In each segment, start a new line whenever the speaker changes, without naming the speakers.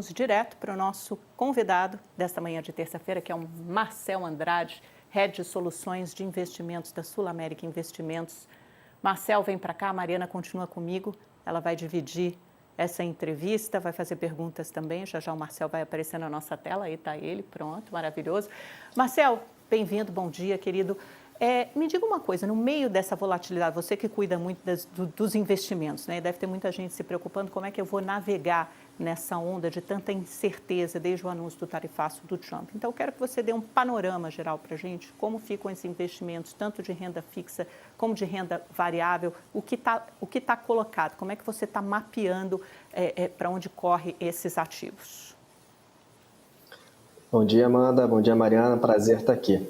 Vamos direto para o nosso convidado desta manhã de terça-feira, que é o Marcel Andrade, Head de Soluções de Investimentos da Sul América Investimentos. Marcel, vem para cá, a Mariana continua comigo, ela vai dividir essa entrevista, vai fazer perguntas também, já já o Marcel vai aparecer na nossa tela, aí está ele, pronto, maravilhoso. Marcel, bem-vindo, bom dia, querido. Me diga uma coisa, no meio dessa volatilidade, você que cuida muito dos investimentos, né? Deve ter muita gente se preocupando como é que eu vou navegar nessa onda de tanta incerteza desde o anúncio do tarifaço do Trump. Então, eu quero que você dê um panorama geral para a gente, como ficam esses investimentos, tanto de renda fixa como de renda variável, o que tá colocado, como é que você está mapeando para onde correm esses ativos.
Bom dia, Amanda. Bom dia, Mariana. Prazer estar aqui.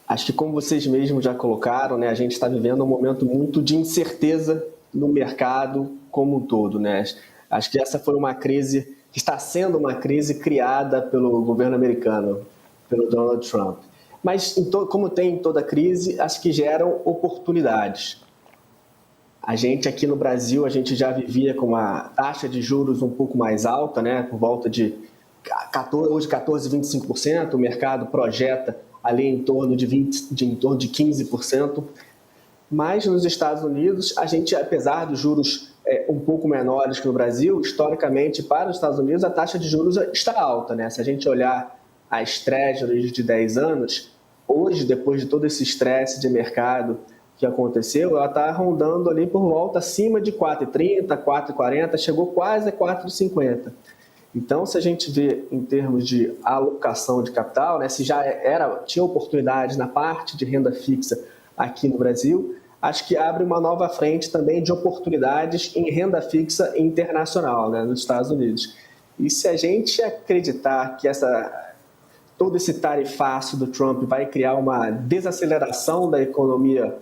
Acho que, como vocês mesmos já colocaram, né, a gente está vivendo um momento muito de incerteza no mercado como um todo, né? Acho que essa foi uma crise, que está sendo uma crise criada pelo governo americano, pelo Donald Trump. Mas, como tem em toda crise, acho que geram oportunidades. A gente aqui no Brasil, a gente já vivia com uma taxa de juros um pouco mais alta, né, por volta de 14, 25%, o mercado projeta ali em torno de 15%, mas nos Estados Unidos, a gente, apesar dos juros um pouco menores que no Brasil, historicamente, para os Estados Unidos, a taxa de juros está alta, né? Se a gente olhar as treasuries de 10 anos, hoje, depois de todo esse estresse de mercado que aconteceu, ela está rondando ali por volta acima de 4,30, 4,40, chegou quase a 4,50. Então, se a gente vê em termos de alocação de capital, né, se já tinha oportunidades na parte de renda fixa aqui no Brasil, acho que abre uma nova frente também de oportunidades em renda fixa internacional, né, nos Estados Unidos. E se a gente acreditar que todo esse tarifaço do Trump vai criar uma desaceleração da economia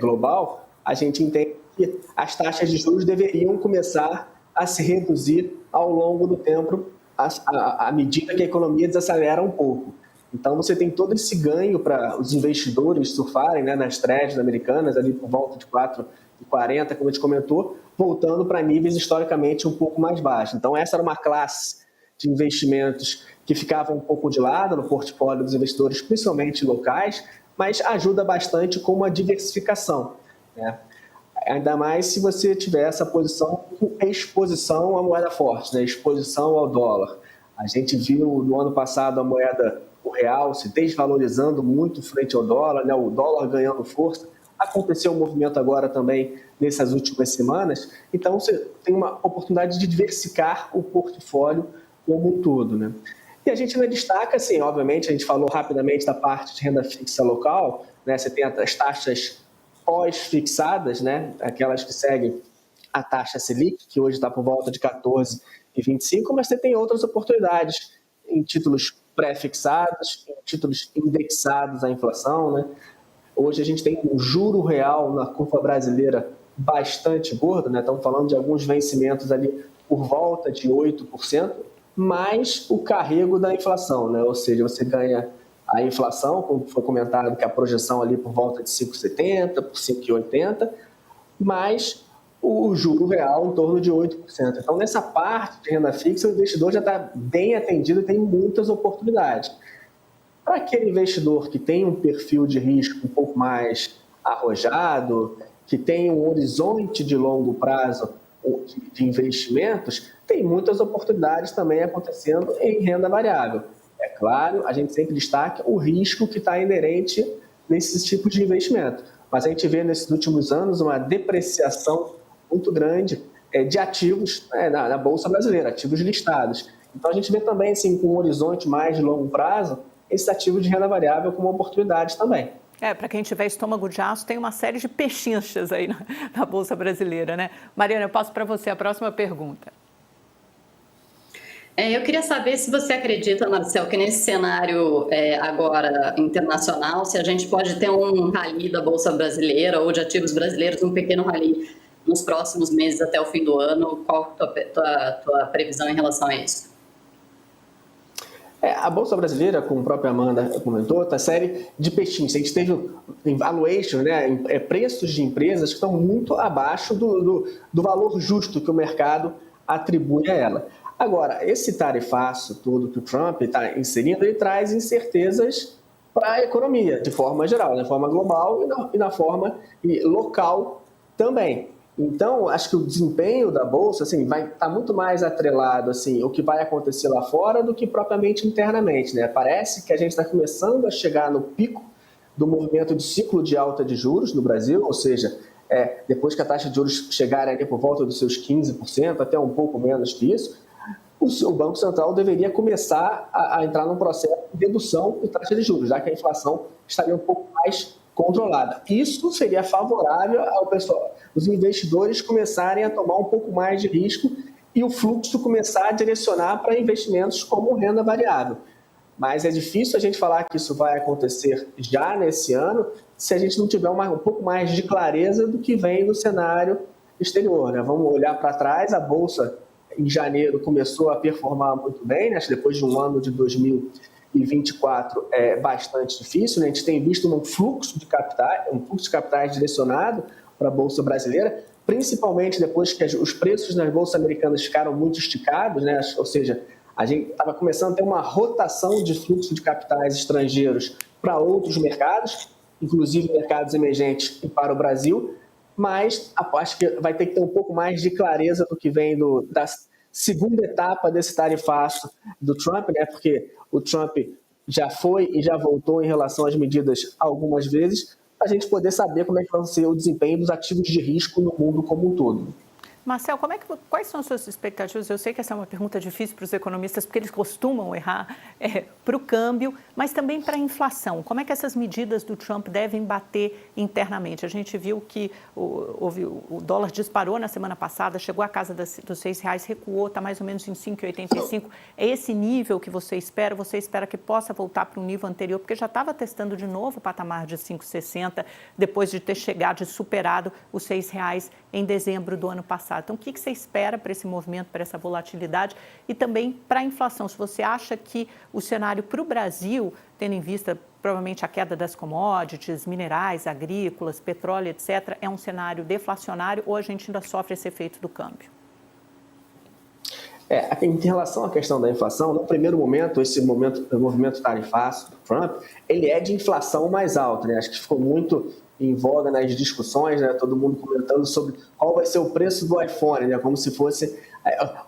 global, a gente entende que as taxas de juros deveriam começar a se reduzir ao longo do tempo, à medida que a economia desacelera um pouco. Então, você tem todo esse ganho para os investidores surfarem, né, nas treasuries americanas, ali por volta de 4,40, como a gente comentou, voltando para níveis historicamente um pouco mais baixos. Então, essa era uma classe de investimentos que ficava um pouco de lado no portfólio dos investidores, principalmente locais, mas ajuda bastante com uma diversificação, né? Ainda mais se você tiver essa posição com exposição à moeda forte, né? Exposição ao dólar. A gente viu no ano passado o real se desvalorizando muito frente ao dólar, né? O dólar ganhando força. Aconteceu um movimento agora também nessas últimas semanas. Então, você tem uma oportunidade de diversificar o portfólio como um todo, né? E a gente ainda destaca, assim, obviamente, a gente falou rapidamente da parte de renda fixa local, né? Você tem as taxas pós-fixadas, né, aquelas que seguem a taxa Selic, que hoje está por volta de 14,25, mas você tem outras oportunidades em títulos pré-fixados, em títulos indexados à inflação, né? Hoje a gente tem um juro real na curva brasileira bastante gordo, né? Estamos falando de alguns vencimentos ali por volta de 8%, mais o carrego da inflação, né? Ou seja, você ganha a inflação, como foi comentado, que a projeção ali por volta de 5,70, por 5,80, mais o juro real em torno de 8%. Então, nessa parte de renda fixa, o investidor já está bem atendido e tem muitas oportunidades. Para aquele investidor que tem um perfil de risco um pouco mais arrojado, que tem um horizonte de longo prazo de investimentos, tem muitas oportunidades também acontecendo em renda variável. É claro, a gente sempre destaca o risco que está inerente nesses tipos de investimento. Mas a gente vê nesses últimos anos uma depreciação muito grande de ativos na Bolsa Brasileira, ativos listados. Então a gente vê também, assim, com um horizonte mais de longo prazo, esses ativos de renda variável como oportunidades também.
Para quem tiver estômago de aço, tem uma série de pechinchas aí na Bolsa Brasileira, né? Mariana, eu passo para você a próxima pergunta.
Eu queria saber se você acredita, Marcel, que nesse cenário agora internacional, se a gente pode ter um rally da Bolsa Brasileira ou de ativos brasileiros, um pequeno rally nos próximos meses até o fim do ano. Qual a tua previsão em relação a isso?
A Bolsa Brasileira, como a própria Amanda comentou, está série de peixinhos. A gente teve valuation, né, preços de empresas que estão muito abaixo do valor justo que o mercado atribui a ela. Agora, esse tarifaço todo que o Trump está inserindo, ele traz incertezas para a economia, de forma geral, de forma global e na forma local também. Então, acho que o desempenho da Bolsa assim, vai estar muito mais atrelado assim, o que vai acontecer lá fora do que propriamente internamente, né? Parece que a gente está começando a chegar no pico do movimento de ciclo de alta de juros no Brasil, ou seja, depois que a taxa de juros chegar ali por volta dos seus 15%, até um pouco menos que isso, o Banco Central deveria começar a entrar num processo de redução de taxa de juros, já que a inflação estaria um pouco mais controlada. Isso seria favorável ao pessoal, os investidores começarem a tomar um pouco mais de risco e o fluxo começar a direcionar para investimentos como renda variável. Mas é difícil a gente falar que isso vai acontecer já nesse ano se a gente não tiver um pouco mais de clareza do que vem no cenário exterior, né? Vamos olhar para trás, a Bolsa em janeiro começou a performar muito bem, né? Depois de um ano de 2024 é bastante difícil, né? A gente tem visto um fluxo de capitais direcionado para a Bolsa brasileira, principalmente depois que os preços nas bolsas americanas ficaram muito esticados, né? Ou seja, a gente estava começando a ter uma rotação de fluxo de capitais estrangeiros para outros mercados, inclusive mercados emergentes e para o Brasil, mas acho que vai ter que ter um pouco mais de clareza do que vem da segunda etapa desse tarifaço do Trump, né? Porque o Trump já foi e já voltou em relação às medidas algumas vezes, para a gente poder saber como é que vai ser o desempenho dos ativos de risco no mundo como um todo.
Marcel, quais são as suas expectativas? Eu sei que essa é uma pergunta difícil para os economistas, porque eles costumam errar para o câmbio, mas também para a inflação. Como é que essas medidas do Trump devem bater internamente? A gente viu que o dólar disparou na semana passada, chegou à casa dos R$6, recuou, está mais ou menos em 5,85. É esse nível que você espera? Você espera que possa voltar para um nível anterior? Porque já estava testando de novo o patamar de 5,60, depois de ter chegado e superado os R$6 em dezembro do ano passado. Então, o que você espera para esse movimento, para essa volatilidade e também para a inflação? Se você acha que o cenário para o Brasil, tendo em vista provavelmente a queda das commodities, minerais, agrícolas, petróleo, etc., é um cenário deflacionário ou a gente ainda sofre esse efeito do câmbio?
Em relação à questão da inflação, no primeiro momento, o movimento tarifário do Trump, ele é de inflação mais alta, né? Acho que ficou muito em voga nas discussões, né? Todo mundo comentando sobre qual vai ser o preço do iPhone, né? Como se fosse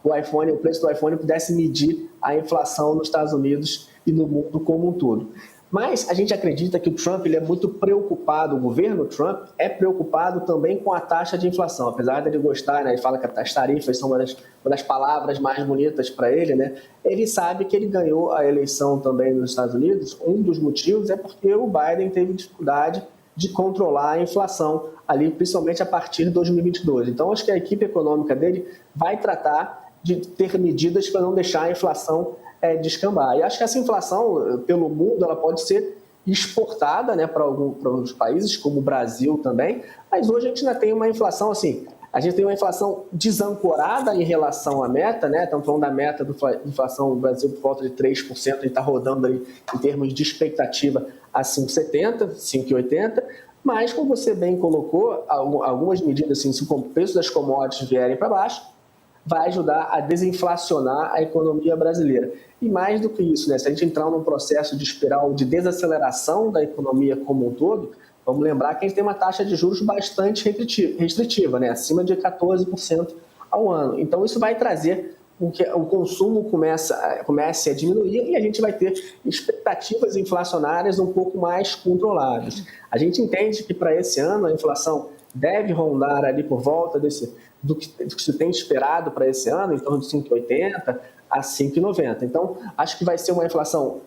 o preço do iPhone pudesse medir a inflação nos Estados Unidos e no mundo como um todo. Mas a gente acredita que o Trump ele é muito preocupado, o governo Trump é preocupado também com a taxa de inflação, apesar de ele gostar, né, ele fala que as tarifas são uma das palavras mais bonitas para ele, né, ele sabe que ele ganhou a eleição também nos Estados Unidos, um dos motivos é porque o Biden teve dificuldade de controlar a inflação ali, principalmente a partir de 2022. Então, acho que a equipe econômica dele vai tratar de ter medidas para não deixar a inflação descambar. E acho que essa inflação, pelo mundo, ela pode ser exportada, né, para alguns países, como o Brasil também, mas hoje a gente ainda tem uma inflação assim, a gente tem uma inflação desancorada em relação à meta, né? Estamos falando da meta da inflação no Brasil por volta de 3%, a gente está rodando aí em termos de expectativa a 5,70, 5,80, mas como você bem colocou, algumas medidas, assim, se o preço das commodities vierem para baixo, vai ajudar a desinflacionar a economia brasileira. E mais do que isso, né? Se a gente entrar num processo de espiral de desaceleração da economia como um todo, vamos lembrar que a gente tem uma taxa de juros bastante restritiva, né? Acima de 14% ao ano. Então, isso vai trazer com que o consumo comece a diminuir e a gente vai ter expectativas inflacionárias um pouco mais controladas. A gente entende que para esse ano a inflação deve rondar ali por volta do que se tem esperado para esse ano, em torno de 5,80 a 5,90. Então, acho que vai ser uma inflação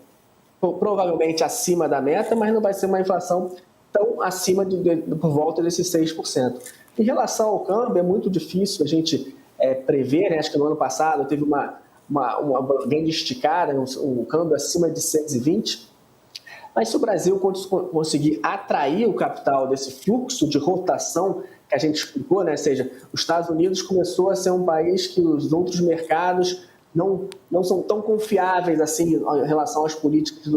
provavelmente acima da meta, mas não vai ser uma inflação tão acima por volta desses 6%. Em relação ao câmbio, é muito difícil a gente prever, né? Acho que no ano passado teve uma grande esticada, um câmbio acima de 6,20, mas se o Brasil conseguir atrair o capital desse fluxo de rotação que a gente explicou, né? Ou seja, os Estados Unidos começou a ser um país que os outros mercados não são tão confiáveis assim em relação às políticas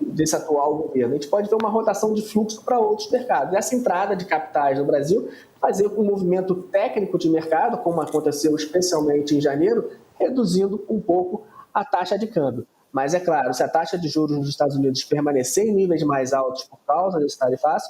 desse atual governo. A gente pode ter uma rotação de fluxo para outros mercados. Essa entrada de capitais no Brasil fazer um movimento técnico de mercado, como aconteceu especialmente em janeiro, reduzindo um pouco a taxa de câmbio. Mas é claro, se a taxa de juros nos Estados Unidos permanecer em níveis mais altos por causa desse tarifaço,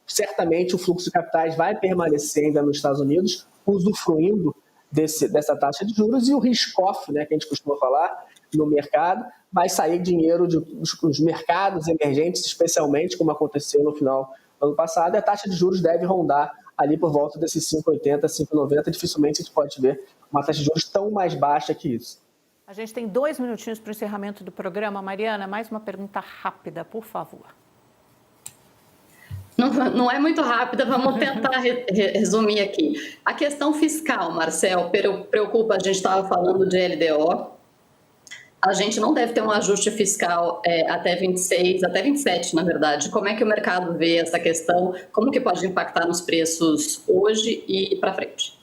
certamente o fluxo de capitais vai permanecer ainda nos Estados Unidos, usufruindo dessa taxa de juros, e o risk-off, né, que a gente costuma falar no mercado, vai sair dinheiro dos mercados emergentes, especialmente como aconteceu no final do ano passado, e a taxa de juros deve rondar ali por volta desses 5,80, 5,90, dificilmente a gente pode ver uma taxa de juros tão mais baixa que isso.
A gente tem 2 minutinhos para o encerramento do programa. Mariana, mais uma pergunta rápida, por favor.
Não é muito rápida, vamos tentar resumir aqui. A questão fiscal, Marcel, preocupa, a gente estava falando de LDO, a gente não deve ter um ajuste fiscal até 26, até 27, na verdade. Como é que o mercado vê essa questão? Como que pode impactar nos preços hoje e para frente?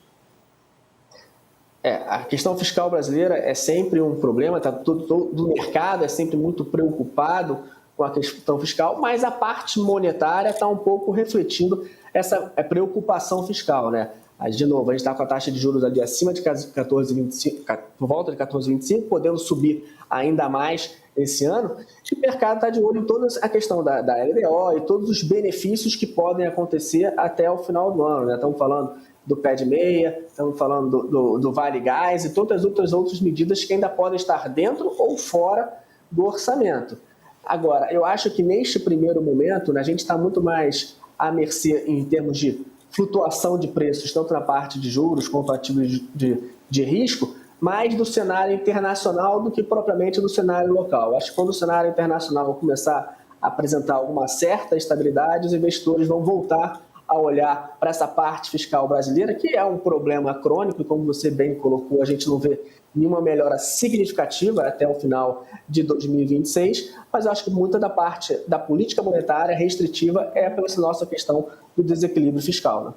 A questão fiscal brasileira é sempre um problema, todo o mercado é sempre muito preocupado com a questão fiscal, mas a parte monetária está um pouco refletindo essa preocupação fiscal, né? Mas, de novo, a gente está com a taxa de juros ali acima de 14,25, por volta de 14,25, podendo subir ainda mais esse ano, e o mercado está de olho em toda a questão da LDO e todos os benefícios que podem acontecer até o final do ano, né? Estamos falando do pé de meia, estamos falando do Vale Gás e todas as outras medidas que ainda podem estar dentro ou fora do orçamento. Agora, eu acho que neste primeiro momento, né, a gente está muito mais à mercê em termos de flutuação de preços, tanto na parte de juros quanto ativos de risco, mais do cenário internacional do que propriamente do cenário local. Acho que quando o cenário internacional começar a apresentar alguma certa estabilidade, os investidores vão voltar a olhar para essa parte fiscal brasileira, que é um problema crônico, e como você bem colocou, a gente não vê nenhuma melhora significativa até o final de 2026, mas eu acho que muita da parte da política monetária restritiva é pela nossa questão do desequilíbrio fiscal, né?